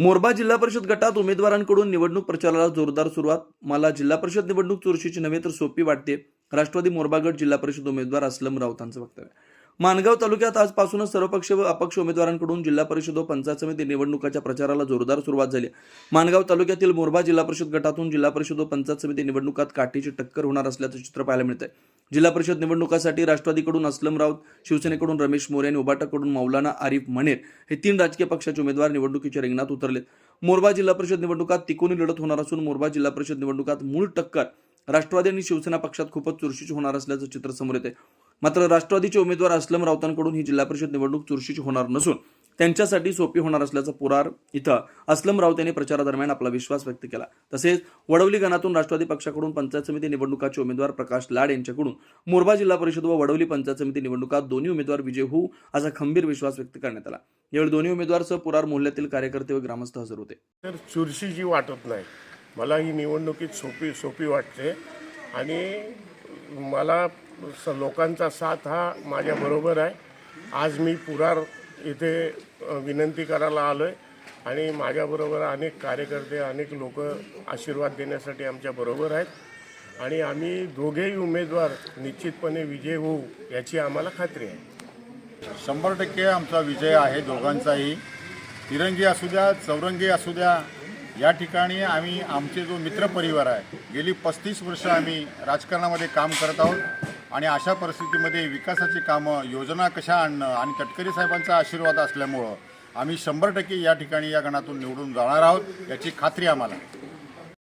मोरबा जिल्हा परिषद गटात उमेदवारांकडून निवडणूक प्रचाराला जोरदार सुरुवात. मला जिल्हा परिषद निवडणूक चुरशीची नव्हे तर सोपी वाटते. राष्ट्रवादी मोरबा गट जिल्हा परिषद उमेदवार अस्लम राऊतांचं वक्तव्य. माणगाव तालुक्यात आजपासूनच सर्वपक्ष व अपक्ष उमेदवारांकडून जिल्हा परिषद व पंचायत समिती निवडणुकाच्या प्रचाराला जोरदार सुरुवात झाली. माणगाव तालुक्यातील मोरबा जिल्हा परिषद गटातून जिल्हा परिषद व पंचायत समिती निवडणुकात काठीची टक्कर होणार असल्याचं चित्र पाहायला मिळतंय. जिल्हा परिषद निवडणुकासाठी राष्ट्रवादीकडून अस्लम राऊत, शिवसेनेकडून रमेश मोरे आणि उबाटाकडून मौलाना आरिफ मणेर हे 3 राजकीय पक्षाचे उमेदवार निवडणुकीच्या रिंगणात उतरलेत. मोरबा जिल्हा परिषद निवडणुकात तिकोनी लढत होणार असून मोरबा जिल्हा परिषद निवडणुकात मूळ टक्कर राष्ट्रवादी आणि शिवसेना पक्षात खूपच चुरशीची होणार असल्याचं चित्र समोर येते. मात्र राष्ट्रवादीचे उमेदवार अस्लम राऊतांकडून ही जिल्हा परिषद निवडणूक चुरशीची होणार नसून त्यांच्यासाठी सोपी होणार असल्याचा पुरार इथं अस्लम राऊत यांनी प्रचारादरम्यान आपला विश्वास व्यक्त केला. तसेच वडवली गणातून राष्ट्रवादी पक्षाकडून पंचायत समिती निवडणुकाचे उमेदवार प्रकाश लाड यांच्याकडून मोरबा जिल्हा परिषद व वडवली पंचायत समिती निवडणुकात दोन्ही उमेदवार विजय होऊ असा खंबीर विश्वास व्यक्त करण्यात आला. यावेळी दोन्ही उमेदवार पुरार मोहल्ल्यातील कार्यकर्ते व ग्रामस्थ हजर होते. तर चुरशीची वाटत नाही. मला ही निवडणुकीत सोपी वाटते आणि मला लोकांचा साथ हा माझ्या बरोबर आहे. आज मी पुरार इथे विनंती करायला आलो आहे आणि माझ्याबरोबर अनेक कार्यकर्ते, अनेक लोक आशीर्वाद देण्यासाठी आमच्या बरोबर आहेत आणि आम्ही दोघेही उमेदवार निश्चितपणे विजय होऊ याची आम्हाला खात्री आहे. 100% आमचा विजय आहे दोघांचाही. तिरंगी असू द्या, चौरंगी असू द्या, या ठिकाणी आम्ही आमचे जो मित्रपरिवार आहे गेली 35 वर्ष आम्ही राजकारणामध्ये काम करत आहोत आणि अशा परिस्थितीमध्ये विकासाची कामं, योजना कशा आणणं आणि तटकरे साहेबांचा आशीर्वाद असल्यामुळं आम्ही 100% या ठिकाणी या गणातून निवडून जाणार आहोत याची खात्री आम्हाला.